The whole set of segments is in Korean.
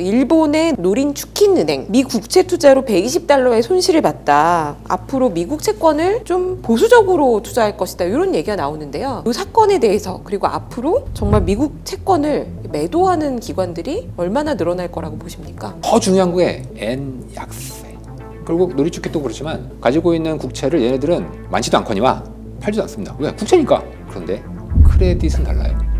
일본의 노린 추킨은행 미 국채 투자로 120달러의 손실을 봤다. 앞으로 미국 채권을 좀 보수적으로 투자할 것이다. 이런 얘기가 나오는데요. 이 사건에 대해서 그리고 앞으로 정말 미국 채권을 매도하는 기관들이 얼마나 늘어날 거라고 보십니까? 더 중요한 게 N 약세. 결국 노리주켓도 그렇지만 가지고 있는 국채를 얘네들은 많지도 않거니와 팔지도 않습니다. 왜? 국채니까. 그런데 크레딧은 달라요.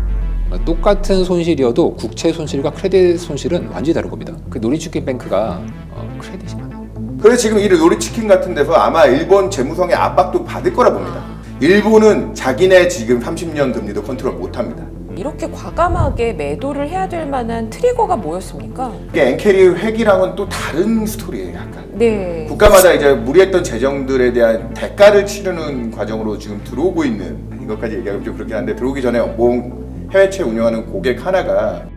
똑같은 손실이어도 국채 손실과 크레딧 손실은 완전히 다른 겁니다. 그 노리주켓 뱅크가 크레딧이 많아요. 그래서 지금 이 노리치킨 같은 데서 아마 일본 재무성의 압박도 받을 거라 봅니다. 일본은 자기네 지금 30년 금리도 컨트롤 못합니다. 이렇게 과감하게 매도를 해야 될 만한 트리거가 뭐였습니까? 이게 엔캐리 회기랑은 또 다른 스토리예요, 약간. 네. 국가마다 이제 무리했던 재정들에 대한 대가를 치르는 과정으로 지금 들어오고 있는, 이것까지 얘기하면 좀 그렇긴 한데, 들어오기 전에 해외채 운영하는 고객 하나가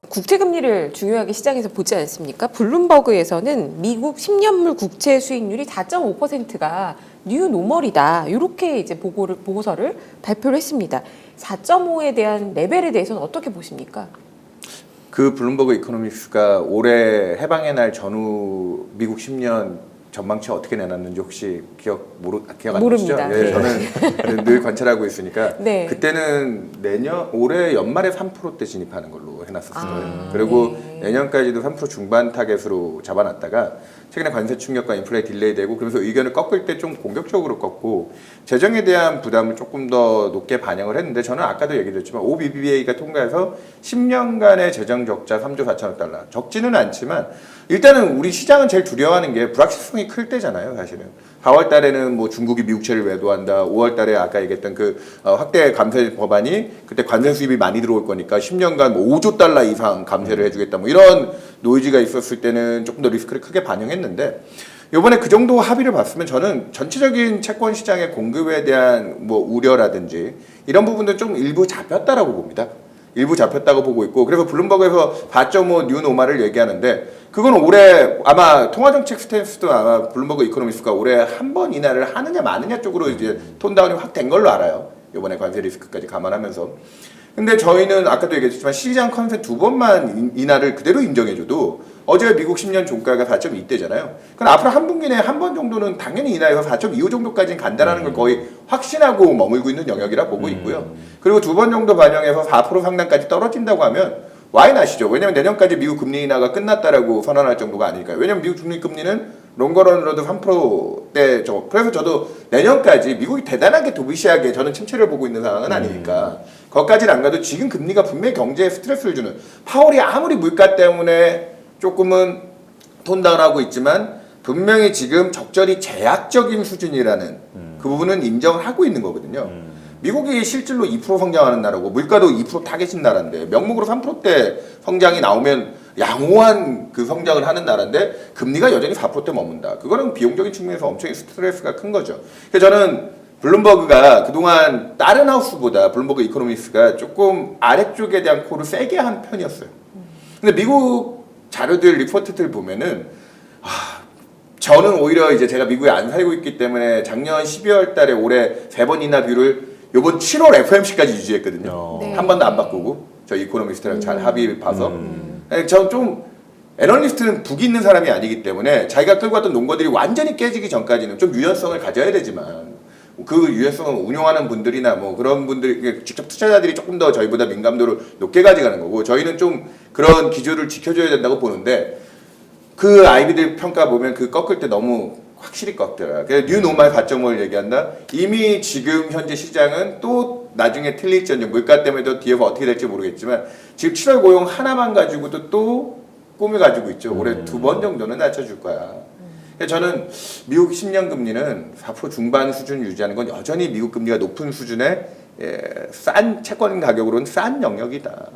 국채금리를 중요하게 시장에서 보지 않습니까? 블룸버그에서는 미국 10년물 국채 수익률이 4.5%가 뉴 노멀이다. 이렇게 이제 보고서를 발표를 했습니다. 4.5에 대한 레벨에 대해서는 어떻게 보십니까? 그 블룸버그 이코노믹스가 올해 해방의 날 전후 미국 10년 전망치 어떻게 내놨는지 혹시 기억 안 나시죠? 모릅니다. 예, 네. 저는 늘 관찰하고 있으니까 네. 그때는 올해 연말에 3%대 진입하는 걸로 해놨었어요. 그리고 네. 내년까지도 3% 중반 타겟으로 잡아놨다가 최근에 관세 충격과 인플레 딜레이 되고 그러면서 의견을 꺾을 때 좀 공격적으로 꺾고 재정에 대한 부담을 조금 더 높게 반영을 했는데 저는 아까도 얘기드렸지만 OBBA가 통과해서 10년간의 재정 적자 3조 4천억 달러 적지는 않지만 일단은 우리 시장은 제일 두려워하는 게 불확실성이 클 때잖아요, 사실은. 4월 달에는 뭐 중국이 미국채를 매도한다. 5월 달에 아까 얘기했던 그 확대 감세 법안이 그때 관세 수입이 많이 들어올 거니까 10년간 뭐 5조 달러 이상 감세를 해주겠다. 뭐 이런 노이즈가 있었을 때는 조금 더 리스크를 크게 반영했는데 이번에 그 정도 합의를 봤으면 저는 전체적인 채권 시장의 공급에 대한 뭐 우려라든지 이런 부분도 좀 일부 잡혔다라고 봅니다. 일부 잡혔다고 보고 있고 그래서 블룸버그에서 4.5 뉴 노멀을 얘기하는데 그건 올해 아마 통화정책 스탠스도 아마 블룸버그 이코노미스트가 올해 한 번 인하를 하느냐 마느냐 쪽으로 이제 톤다운이 확 된 걸로 알아요. 이번에 관세 리스크까지 감안하면서. 근데 저희는 아까도 얘기했지만 시장 컨센 2번만 인하를 그대로 인정해줘도 어제 미국 10년 종가가 4.2대잖아요. 그럼 앞으로 한 분기 내에 한 번 정도는 당연히 인하해서 4.25 정도까지는 간다라는 걸 거의 확신하고 머물고 있는 영역이라 보고 있고요. 그리고 2번 정도 반영해서 4% 상단까지 떨어진다고 하면 와인 아시죠? 왜냐면 내년까지 미국 금리 인하가 끝났다라고 선언할 정도가 아니니까요. 왜냐면 미국 중립 금리는 롱거런으로도 3%대 정도. 그래서 저도 내년까지 미국이 대단하게 도비시하게 저는 침체를 보고 있는 상황은 아니니까 거기까지는 안 가도 지금 금리가 분명히 경제에 스트레스를 주는 파월이 아무리 물가 때문에 조금은 톤다운하고 있지만 분명히 지금 적절히 제약적인 수준이라는 그 부분은 인정을 하고 있는 거거든요. 미국이 실질로 2% 성장하는 나라고 물가도 2% 타겟인 나라인데 명목으로 3%대 성장이 나오면 양호한 그 성장을 하는 나라인데 금리가 여전히 4%대 머문다. 그거는 비용적인 측면에서 엄청 스트레스가 큰 거죠. 그래서 저는 블룸버그가 그동안 다른 하우스보다 블룸버그 이코노미스트가 조금 아래쪽에 대한 콜을 세게 한 편이었어요. 근데 미국 자료들, 리포트들 보면은 저는 오히려 이제 제가 미국에 안 살고 있기 때문에 작년 12월 달에 올해 3번 인하 뷰를 요번 7월 FOMC까지 유지했거든요. 네. 한 번도 안 바꾸고 저희 이코노미스트랑 잘 합의 봐서 전 좀 애널리스트는 북이 있는 사람이 아니기 때문에 자기가 끌고 왔던 논거들이 완전히 깨지기 전까지는 좀 유연성을 가져야 되지만 그 유연성을 운용하는 분들이나 뭐 그런 분들 직접 투자자들이 조금 더 저희보다 민감도를 높게 가져가는 거고 저희는 좀 그런 기조를 지켜줘야 된다고 보는데 그 아이비들 평가 보면 그 꺾을 때 너무 확실히 꺾더라. 그래서 뉴 노멀 4.5를 얘기한다. 이미 지금 현재 시장은 또 나중에 틀릴지언정 물가 때문에도 뒤에서 어떻게 될지 모르겠지만 지금 7월 고용 하나만 가지고도 또 꿈을 가지고 있죠. 올해 2번 정도는 낮춰줄 거야. 그래서 저는 미국 10년 금리는 4% 중반 수준 유지하는 건 여전히 미국 금리가 높은 수준의 싼 채권 가격으로는 싼 영역이다.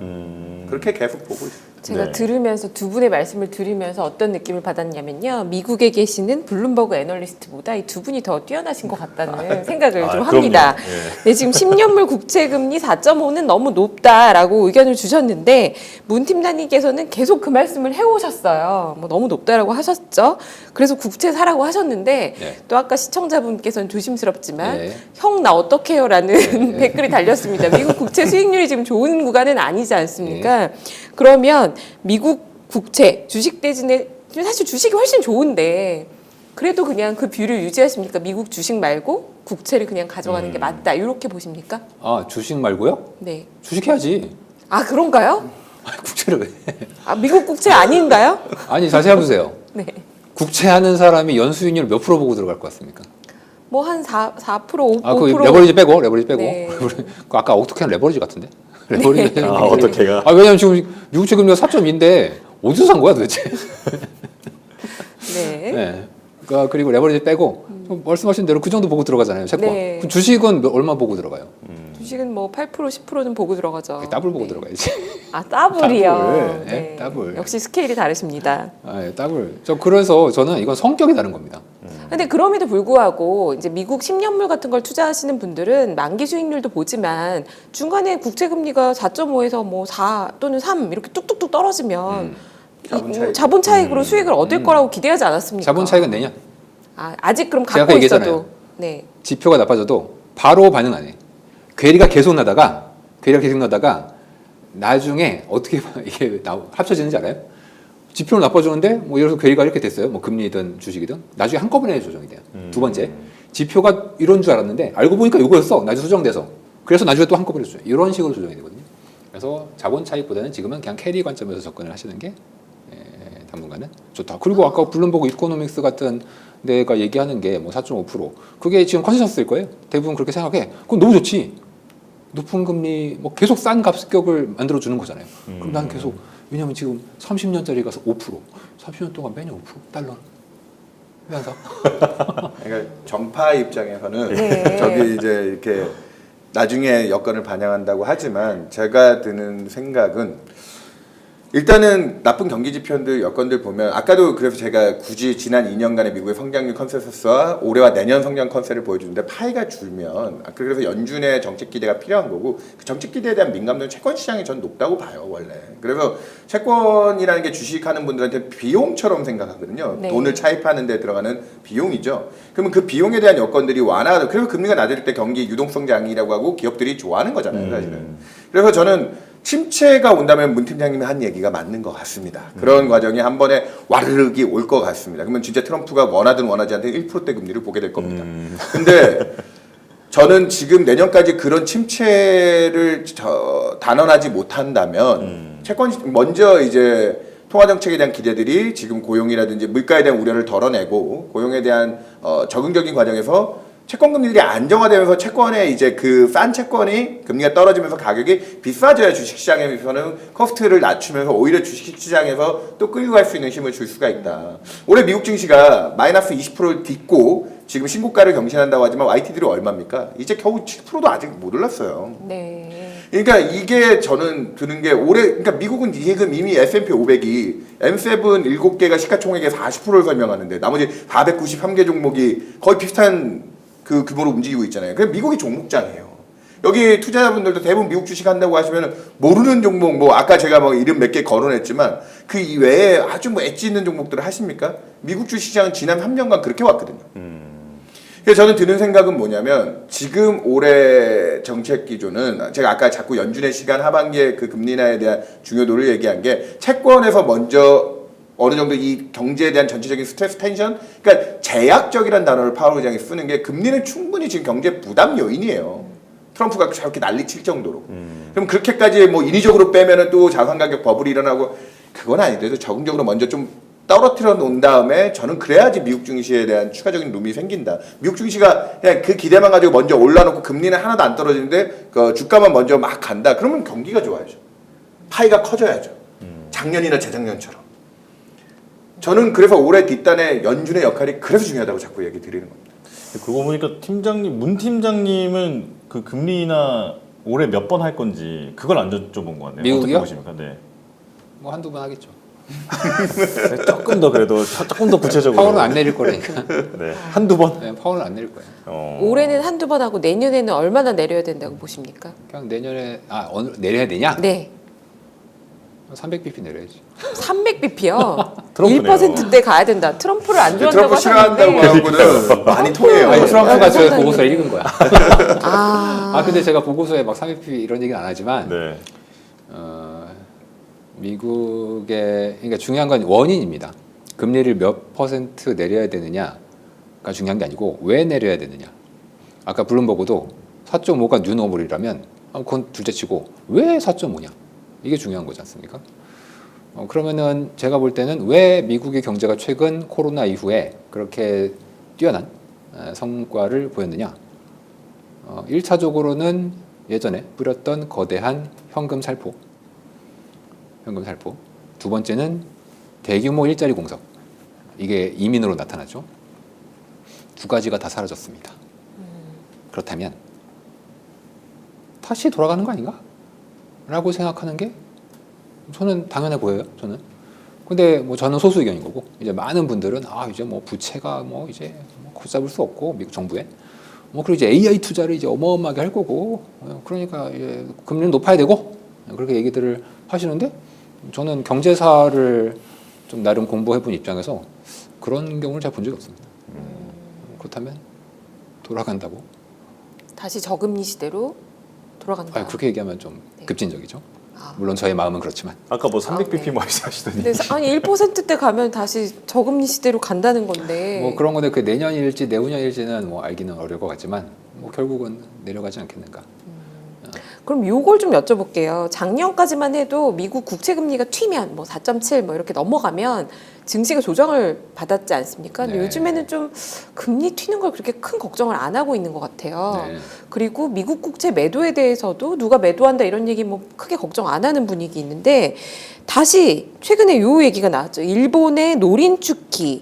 그렇게 계속 보고 있습니다. 제가 네. 들으면서 두 분의 말씀을 들으면서 어떤 느낌을 받았냐면요. 미국에 계시는 블룸버그 애널리스트보다 이 두 분이 더 뛰어나신 것 같다는 생각을 좀 합니다. 그럼요. 예. 네, 지금 10년물 국채금리 4.5는 너무 높다라고 의견을 주셨는데 문 팀장님께서는 계속 그 말씀을 해오셨어요. 뭐 너무 높다라고 하셨죠. 그래서 국채 사라고 하셨는데 네. 또 아까 시청자분께서는 조심스럽지만 네. 형 나 어떡해요라는 네. 댓글이 달렸습니다. 미국 국채 수익률이 지금 좋은 구간은 아니지 않습니까? 그러면 미국 국채 주식 대신에 사실 주식이 훨씬 좋은데 그래도 그냥 그 뷰를 유지하십니까? 미국 주식 말고 국채를 그냥 가져가는 게 맞다. 이렇게 보십니까? 아 주식 말고요? 네. 주식 해야지. 아 그런가요? 국채를 왜? 아 미국 국채 아닌가요? 아니 자세히 해보세요. 네. 국채 하는 사람이 연수익률 몇 프로 보고 들어갈 것 같습니까? 뭐 한 4%, 5%. 아, 그 레버리지 빼고. 네. 그 아까 어떻게 하는 레버리지 같은데? 레버리지. 아, 어떻게가? 아, 왜냐면 지금 미국 채금리가 4.2인데 어디서 산 거야 도대체? 네. 네. 그리고 레버리지 빼고 말씀하신 대로 그 정도 보고 들어가잖아요. 채권. 네. 그럼 주식은 얼마 보고 들어가요? 주식은 뭐 8%, 10%는 보고 들어가죠. 더블 보고 네. 들어가야지. 아 더블이요. 더블. 네, 더블. 역시 스케일이 다르십니다. 아, 예, 더블. 그래서 저는 이건 성격이 다른 겁니다. 근데 그럼에도 불구하고 이제 미국 10년물 같은 걸 투자하시는 분들은 만기 수익률도 보지만 중간에 국채 금리가 4.5에서 뭐 4 또는 3 이렇게 뚝뚝뚝 떨어지면 자본 차익으로 수익을 얻을 거라고 기대하지 않았습니까? 자본 차익은 내년. 아, 아직 그럼 제가 갖고 아까 얘기했잖아요. 있어도 네. 지표가 나빠져도 바로 반응 안 해. 괴리가 계속 나다가 나중에 어떻게 이게 합쳐지는지 알아요? 지표는 나빠지는데 뭐 예를 들어서 괴리가 이렇게 됐어요. 뭐 금리든 주식이든 나중에 한꺼번에 조정이 돼요. 두 번째 지표가 이런 줄 알았는데 알고 보니까 이거였어. 나중에 수정돼서 그래서 나중에 또 한꺼번에 조정. 이런 식으로 조정이 되거든요. 그래서 자본 차익보다는 지금은 그냥 캐리 관점에서 접근을 하시는 게 당분간은 좋다. 그리고 아까 블룸버그 이코노믹스 같은 데가 얘기하는 게 뭐 4.5% 그게 지금 컨센서스일 거예요. 대부분 그렇게 생각해. 그럼 너무 좋지. 높은 금리 뭐 계속 싼 값격을 만들어 주는 거잖아요. 그럼 난 계속 왜냐면 지금 30년짜리 가서 5% 30년 동안 매년 5% 달러 왜 안 사? 그러니까 정파 입장에서는 네. 저기 이제 이렇게 나중에 여건을 반영한다고 하지만 제가 드는 생각은 일단은 나쁜 경기 지표들 여건들 보면 아까도 그래서 제가 굳이 지난 2년간의 미국의 성장률 컨센서스와 올해와 내년 성장 컨셉을 보여주는데 파이가 줄면 그래서 연준의 정책 기대가 필요한 거고 그 정책 기대에 대한 민감도는 채권 시장이 전 높다고 봐요 원래. 그래서 채권이라는 게 주식하는 분들한테 비용처럼 생각하거든요. 네. 돈을 차입하는 데 들어가는 비용이죠. 그러면 그 비용에 대한 여건들이 완화하고 그래서 금리가 낮을 때 경기 유동성 장이라고 하고 기업들이 좋아하는 거잖아요 사실은. 그래서 저는 침체가 온다면 문 팀장님이 한 얘기가 맞는 것 같습니다. 그런 과정이 한 번에 와르르기 올 것 같습니다. 그러면 진짜 트럼프가 원하든 원하지 않든 1%대 금리를 보게 될 겁니다. 근데 저는 지금 내년까지 그런 침체를 단언하지 못한다면 채권 먼저 이제 통화 정책에 대한 기대들이 지금 고용이라든지 물가에 대한 우려를 덜어내고 고용에 대한 적응적인 과정에서 채권 금리들이 안정화되면서 채권에 이제 그 싼 채권이 금리가 떨어지면서 가격이 비싸져야 주식시장에서는 코스트를 낮추면서 오히려 주식시장에서 또 끌고 갈 수 있는 힘을 줄 수가 있다. 올해 미국 증시가 마이너스 20%를 딛고 지금 신고가를 경신한다고 하지만 YTD로 얼마입니까? 이제 겨우 7%도 아직 못 올랐어요. 네. 그러니까 이게 저는 드는 게 올해 그러니까 미국은 지금 이미 S&P 500이 M7 7개가 시가총액의 40%를 설명하는데 나머지 493개 종목이 거의 비슷한 그 규모로 움직이고 있잖아요. 그럼 미국이 종목장이에요. 여기 투자자분들도 대부분 미국 주식 한다고 하시면 모르는 종목 뭐 아까 제가 뭐 이름 몇 개 거론했지만 그 이외에 아주 뭐 엣지 있는 종목들을 하십니까? 미국 주식시장은 지난 3년간 그렇게 왔거든요. 그래서 저는 드는 생각은 뭐냐면 지금 올해 정책 기조는 제가 아까 자꾸 연준의 시간 하반기에 그 금리 인하에 대한 중요도를 얘기한 게 채권에서 먼저 어느 정도 이 경제에 대한 전체적인 스트레스 텐션 그러니까 제약적이라는 단어를 파월 의장이 쓰는 게 금리는 충분히 지금 경제 부담 요인이에요. 트럼프가 저렇게 난리칠 정도로. 그럼 그렇게까지 뭐 인위적으로 빼면은 또 자산 가격 버블이 일어나고 그건 아닌데 적응적으로 먼저 좀 떨어뜨려 놓은 다음에 저는 그래야지 미국 증시에 대한 추가적인 룸이 생긴다. 미국 증시가 그냥 그 기대만 가지고 먼저 올라놓고 금리는 하나도 안 떨어지는데 그 주가만 먼저 막 간다. 그러면 경기가 좋아야죠. 파이가 커져야죠. 작년이나 재작년처럼. 저는 그래서 올해 뒷단에 연준의 역할이 그래서 중요하다고 자꾸 얘기 드리는 겁니다. 그거 보니까 문 팀장님은 그 금리나 올해 몇 번 할 건지 그걸 안 여쭤본 것 같네요. 미국이요? 어떻게 보십니까? 네. 뭐 한두 번 하겠죠. 조금 더 그래도 조금 더 구체적으로. 파워는 안 내릴 거라니까. 네. 한두 번? 네, 파워는 안 내릴 거예요. 올해는 한두 번 하고 내년에는 얼마나 내려야 된다고 보십니까? 그냥 내년에 내려야 되냐? 네. 300bp 내려야지. 300bp요. 트럼프네요. 1%대 가야 된다. 트럼프를 안 좋아한다고 트럼프 싫어한다고 하셨는데. 하고는 많이 통해요. 아니 트럼프가 저 상당히. 보고서에 읽은 거야. 근데 근데 제가 보고서에 막 300bp 이런 얘기는 안 하지만 네. 미국의 그러니까 중요한 건 원인입니다. 금리를 몇 퍼센트 내려야 되느냐가 중요한 게 아니고 왜 내려야 되느냐. 아까 블룸버그도 4.5가 뉴노멀이라면 그건 둘째치고 왜 4.5냐 이게 중요한 거지 않습니까? 그러면은 제가 볼 때는 왜 미국의 경제가 최근 코로나 이후에 그렇게 뛰어난 성과를 보였느냐? 1차적으로는 예전에 뿌렸던 거대한 현금 살포. 두 번째는 대규모 일자리 공석. 이게 이민으로 나타나죠. 두 가지가 다 사라졌습니다. 그렇다면 다시 돌아가는 거 아닌가? 라고 생각하는 게 저는 당연해 보여요. 저는. 근데 뭐 저는 소수 의견인 거고 이제 많은 분들은 이제 뭐 부채가 뭐 이제 걷잡을 수 없고 미국 정부에 그리고 이제 AI 투자를 이제 어마어마하게 할 거고 그러니까 이제 금리는 높아야 되고 그렇게 얘기들을 하시는데 저는 경제사를 좀 나름 공부해본 입장에서 그런 경우를 잘 본 적이 없습니다. 그렇다면 돌아간다고? 다시 저금리 시대로 돌아간다. 그렇게 얘기하면 좀 네. 급진적이죠. 물론 저의 마음은 그렇지만. 아까 뭐 300bp 네. 말씀하시더니. 근데 1%대 가면 다시 저금리 시대로 간다는 건데. 뭐 그런 건데 그 내년일지 내후년일지는 뭐 알기는 어려울 것 같지만 뭐 결국은 내려가지 않겠는가. 그럼 요걸 좀 여쭤볼게요. 작년까지만 해도 미국 국채 금리가 튀면 뭐 4.7 뭐 이렇게 넘어가면 증시가 조정을 받았지 않습니까? 근데 네. 요즘에는 좀 금리 튀는 걸 그렇게 큰 걱정을 안 하고 있는 것 같아요. 네. 그리고 미국 국채 매도에 대해서도 누가 매도한다 이런 얘기 뭐 크게 걱정 안 하는 분위기 있는데 다시 최근에 요 얘기가 나왔죠. 일본의 노린추킨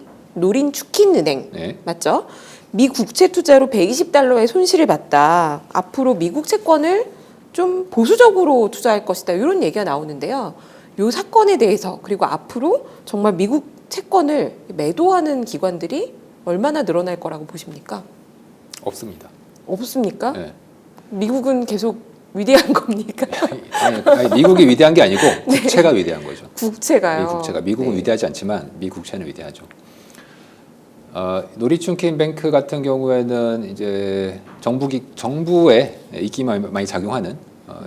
은행 네. 맞죠? 미 국채 투자로 120달러의 손실을 봤다. 앞으로 미국 채권을 좀 보수적으로 투자할 것이다. 이런 얘기가 나오는데요. 이 사건에 대해서 그리고 앞으로 정말 미국 채권을 매도하는 기관들이 얼마나 늘어날 거라고 보십니까? 없습니다. 없습니까? 네. 미국은 계속 위대한 겁니까? 아니, 미국이 위대한 게 아니고 국채가 위대한 거죠. 국채가요. 국채가 미국은 네. 위대하지 않지만 미 국채는 위대하죠. 노리춘킨 뱅크 같은 경우에는 이제 정부의 입김이 많이 작용하는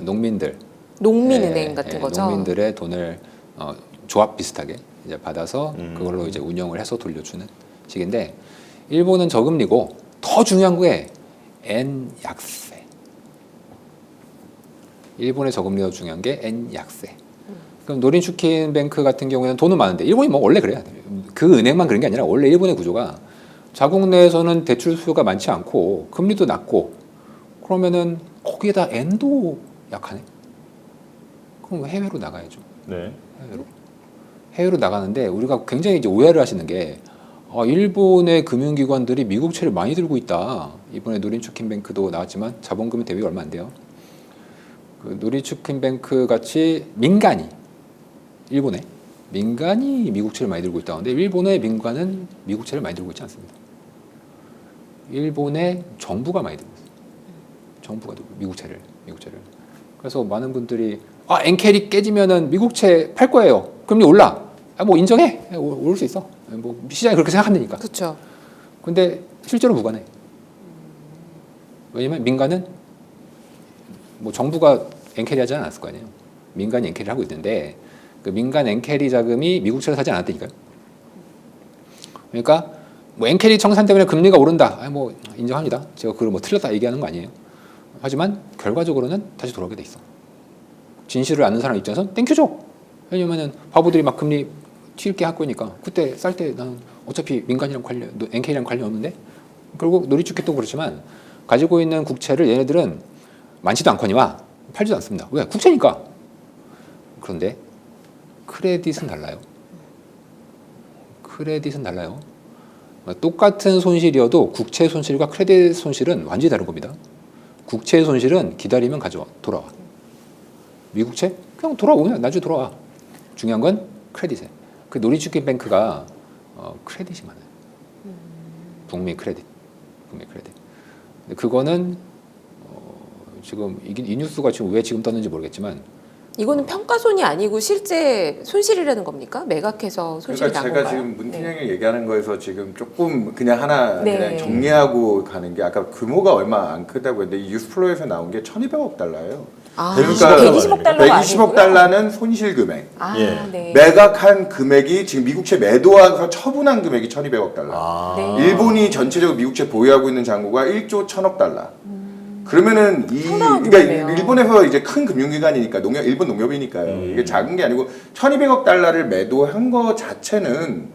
농민들, 농민은행 같은 거죠. 농민들의 돈을 조합 비슷하게 이제 받아서 그걸로 이제 운영을 해서 돌려주는 식인데 일본은 저금리고 더 중요한 게 N 약세. 일본의 저금리가 중요한 게 N 약세. 그럼 노린추킨 뱅크 같은 경우에는 돈은 많은데 일본이 뭐 원래 그래요. 그 은행만 그런 게 아니라 원래 일본의 구조가 자국 내에서는 대출 수요가 많지 않고 금리도 낮고 그러면은 거기에다 N도 약하네. 그럼 해외로 나가야죠. 네. 해외로 나가는데 우리가 굉장히 이제 오해를 하시는 게 일본의 금융기관들이 미국채를 많이 들고 있다. 이번에 노린추킨 뱅크도 나왔지만 자본금의 대비가 얼마 안 돼요. 그 노린추킨 뱅크 같이 일본의 민간이 미국채를 많이 들고 있다는데 일본의 민간은 미국채를 많이 들고 있지 않습니다. 일본의 정부가 많이 들고 있어요. 정부가 들고 미국채를. 그래서 많은 분들이 엔켈이 깨지면은 미국채 팔 거예요. 금리 올라. 뭐 인정해. 오를 수 있어. 뭐 시장이 그렇게 생각한다니까. 그렇죠. 근데 실제로 무관해. 왜냐면 민간은 뭐 정부가 엔캐리 하지 않았을 거 아니에요. 민간이 엔캐리를 하고 있는데 그 민간 엔캐리 자금이 미국채를 사지 않았다니까요. 그러니까 뭐 엔캐리 청산 때문에 금리가 오른다. 뭐 인정합니다. 제가 그걸 뭐 틀렸다 얘기하는 거 아니에요. 하지만 결과적으로는 다시 돌아오게 돼 있어. 진실을 아는 사람 입장에서는 땡큐죠. 왜냐면은 바보들이 막 금리 튀게 할 거니까 그때 쌀 때 나는 어차피 민간이랑 엔캐리랑 관련 없는데 결국 노리주켓도 그렇지만 가지고 있는 국채를 얘네들은 많지도 않거니와 팔지도 않습니다. 왜? 국채니까. 그런데 크레딧은 달라요. 똑같은 손실이어도 국채 손실과 크레딧 손실은 완전히 다른 겁니다. 국채 손실은 기다리면 돌아와. 미국채? 그냥 돌아오면 나중에 돌아와. 중요한 건 크레딧에. 그 노리주택뱅크가 크레딧이 많아요. 북미 크레딧. 근데 그거는 지금 이 뉴스가 지금 왜 지금 떴는지 모르겠지만 이거는 평가손이 아니고 실제 손실이라는 겁니까? 매각해서 손실이 그러니까 난 제가 건가요? 지금 문팀장이 얘기하는 거에서 지금 조금 그냥 하나 네. 그냥 정리하고 가는 게 아까 규모가 얼마 안 크다고 했는데 이 뉴스플로우에서 나온 게 1,200억 달러예요. 아, 그러니까 120억 달러가 120억 아니고요? 달러는 손실 금액. 아, 예. 네. 매각한 금액이 지금 미국채 매도해서 처분한 금액이 1,200억 달러. 아. 네. 일본이 전체적으로 미국채 보유하고 있는 잔고가 1조 1,000억 달러. 그러면은 상당한 그러니까 규모네요. 일본에서 이제 큰 금융기관이니까 일본 농협이니까요. 이게 작은 게 아니고 1,200억 달러를 매도한 거 자체는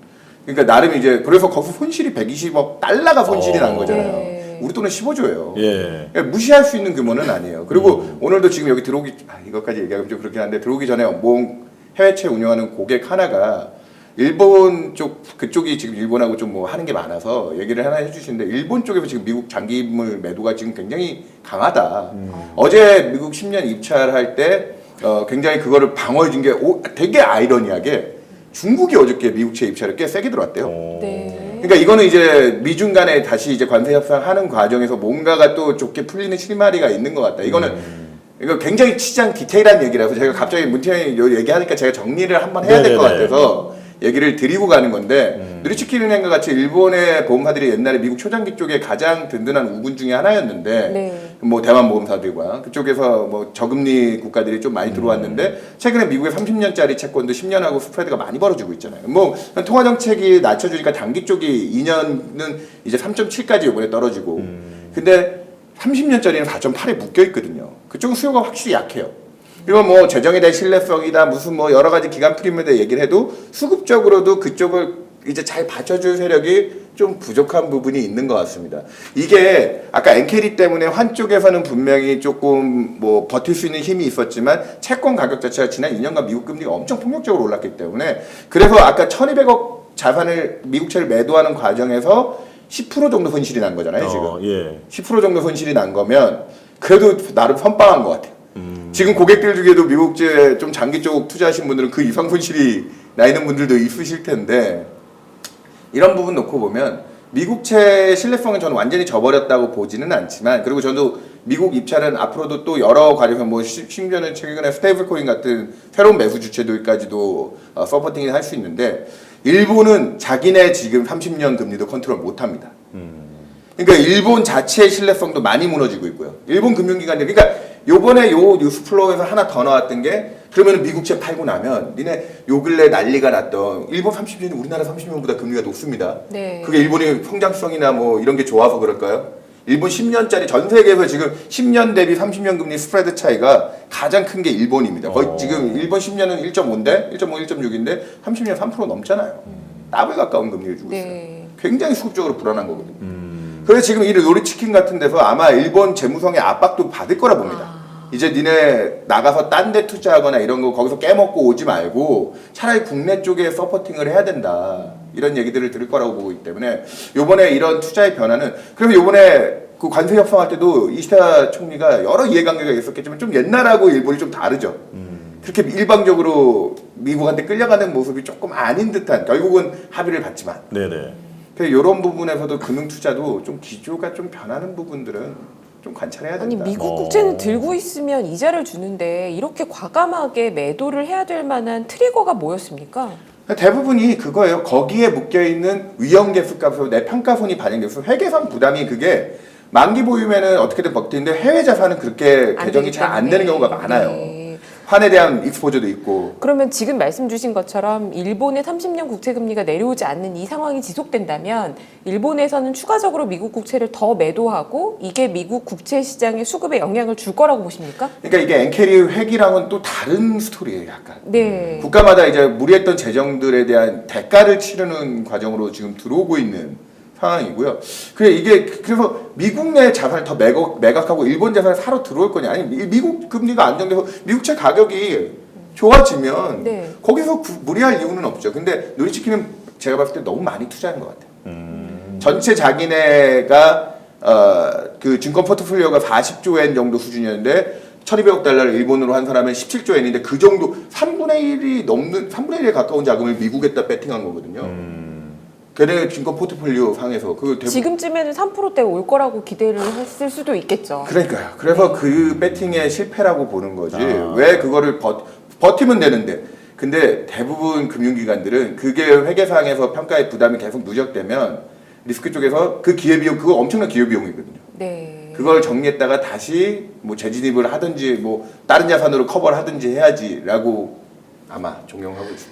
그러니까 나름 이제 그래서 거기서 손실이 120억 달러가 손실이 난 거잖아요. 네. 우리 돈은 15조예요. 예. 그러니까 무시할 수 있는 규모는 아니에요. 그리고 오늘도 지금 여기 들어오기 이것까지 얘기하면 좀 그렇긴 한데 들어오기 전에 해외채 운영하는 고객 하나가 일본 쪽 그쪽이 지금 일본하고 좀 뭐 하는 게 많아서 얘기를 하나 해주시는데 일본 쪽에서 지금 미국 장기물 매도가 지금 굉장히 강하다. 어제 미국 10년 입찰할 때 굉장히 그거를 방어해 준 게 되게 아이러니하게 중국이 어저께 미국채 입찰을 꽤 세게 들어왔대요. 네. 그러니까 이거는 이제 미중 간에 다시 이제 관세 협상하는 과정에서 뭔가가 또 좋게 풀리는 실마리가 있는 것 같다. 이거는 이거 굉장히 시장 디테일한 얘기라서 제가 갑자기 문팀장이 얘기하니까 제가 정리를 한번 해야 될 것 네네네. 같아서 얘기를 드리고 가는 건데 누리츠키은행과 같이 일본의 보험사들이 옛날에 미국 초장기 쪽에 가장 든든한 우군 중에 하나였는데 네. 뭐 대만 보험사들과 그쪽에서 뭐 저금리 국가들이 좀 많이 들어왔는데 최근에 미국의 30년짜리 채권도 10년하고 스프레드가 많이 벌어지고 있잖아요. 뭐 통화 정책이 낮춰주니까 단기 쪽이 2년은 이제 3.7까지 이번에 떨어지고 근데 30년짜리는 4.8에 묶여 있거든요. 그쪽은 수요가 확실히 약해요. 그리고 뭐 재정에 대한 신뢰성이다 무슨 뭐 여러 가지 기간 프리미엄에 대해 얘기를 해도 수급적으로도 그쪽을 이제 잘 받쳐줄 세력이 좀 부족한 부분이 있는 것 같습니다. 이게 아까 엔캐리 때문에 환 쪽에서는 분명히 조금 뭐 버틸 수 있는 힘이 있었지만 채권 가격 자체가 지난 2년간 미국 금리가 엄청 폭력적으로 올랐기 때문에 그래서 아까 1,200억 자산을 미국채를 매도하는 과정에서 10% 정도 손실이 난 거잖아요 지금. 예. 10% 정도 손실이 난 거면 그래도 나름 선빵한 것 같아요. 지금 고객들 중에도 미국제 좀 장기 쪽 투자하신 분들은 그 이상 손실이 나 있는 분들도 있으실 텐데 이런 부분 놓고 보면 미국채 신뢰성은 저는 완전히 져버렸다고 보지는 않지만 그리고 저도 미국 입찰은 앞으로도 또 여러 과정에서 뭐 심지어는 최근에 스테이블 코인 같은 새로운 매수 주체들까지도 서포팅을 할 수 있는데 일본은 자기네 지금 30년 금리도 컨트롤 못합니다. 그러니까 일본 자체의 신뢰성도 많이 무너지고 있고요. 일본 금융기관들 그러니까 요번에 요 뉴스플로우에서 하나 더 나왔던 게 그러면 미국채 팔고 나면 니네 요 근래 난리가 났던 일본 30년이 우리나라 30년보다 금리가 높습니다. 네. 그게 일본의 성장성이나 뭐 이런 게 좋아서 그럴까요? 일본 10년짜리 전 세계에서 지금 10년 대비 30년 금리 스프레드 차이가 가장 큰 게 일본입니다. 거의 지금 일본 10년은 1.5인데 1.5, 1.6인데 30년 3% 넘잖아요. 더블 가까운 금리를 주고 있어요. 네. 굉장히 수급적으로 불안한 거거든요. 그래서 지금 이 로리치킨 같은 데서 아마 일본 재무성의 압박도 받을 거라 봅니다. 이제 니네 나가서 딴 데 투자하거나 이런 거 거기서 깨먹고 오지 말고 차라리 국내 쪽에 서포팅을 해야 된다. 이런 얘기들을 들을 거라고 보고 있기 때문에 요번에 이런 투자의 변화는 그러면 요번에 그 관세 협상할 때도 이시다 총리가 여러 이해관계가 있었겠지만 좀 옛날하고 일본이 좀 다르죠. 그렇게 일방적으로 미국한테 끌려가는 모습이 조금 아닌 듯한 결국은 합의를 받지만 네네. 이런 부분에서도 금융 투자도 좀 기조가 좀 변하는 부분들은 좀 관찰해야 된다. 아니 미국 국채는 들고 있으면 이자를 주는데 이렇게 과감하게 매도를 해야 될 만한 트리거가 뭐였습니까? 대부분이 그거예요. 거기에 묶여 있는 위험 계수값으로 내 평가손이 반영돼서 회계상 부담이 그게 만기 보유면은 어떻게든 버티는데 해외 자산은 그렇게 안 개정이 되기 잘 안 되는 때문에. 경우가 많아요. 네. 환에 대한 익스포저도 있고. 그러면 지금 말씀 주신 것처럼 일본의 30년 국채 금리가 내려오지 않는 이 상황이 지속된다면 일본에서는 추가적으로 미국 국채를 더 매도하고 이게 미국 국채 시장의 수급에 영향을 줄 거라고 보십니까? 그러니까 이게 엔캐리 회기랑은 또 다른 스토리예요, 약간. 네. 국가마다 이제 무리했던 재정들에 대한 대가를 치르는 과정으로 지금 들어오고 있는 상황이고요. 그래서 미국 내 자산을 더 매각하고 일본 자산을 사러 들어올 거냐? 아니 미국 금리가 안정돼서 미국채 가격이 좋아지면 네. 거기서 무리할 이유는 없죠. 근데 노리치키는 제가 봤을 때 너무 많이 투자하는 것 같아요. 전체 자기네가 그 증권 포트폴리오가 40조 엔 정도 수준이었는데 1200억 달러를 일본으로 환산하면 17조 엔인데 그 정도 3분의 1에 가까운 자금을 미국에다 배팅한 거거든요. 걔네 증권 포트폴리오 상에서 그 지금쯤에는 3%대 올 거라고 기대를 했을 수도 있겠죠. 그러니까요. 그래서 그 배팅의 실패라고 보는 거지. 아. 왜 그거를 버티면 되는데. 근데 대부분 금융기관들은 그게 회계상에서 평가의 부담이 계속 누적되면 리스크 쪽에서 그 기회비용, 그거 엄청난 기회비용이거든요. 네. 그걸 정리했다가 다시 뭐 재진입을 하든지 뭐 다른 자산으로 커버를 하든지 해야지라고 아마 종용하고 있습니다.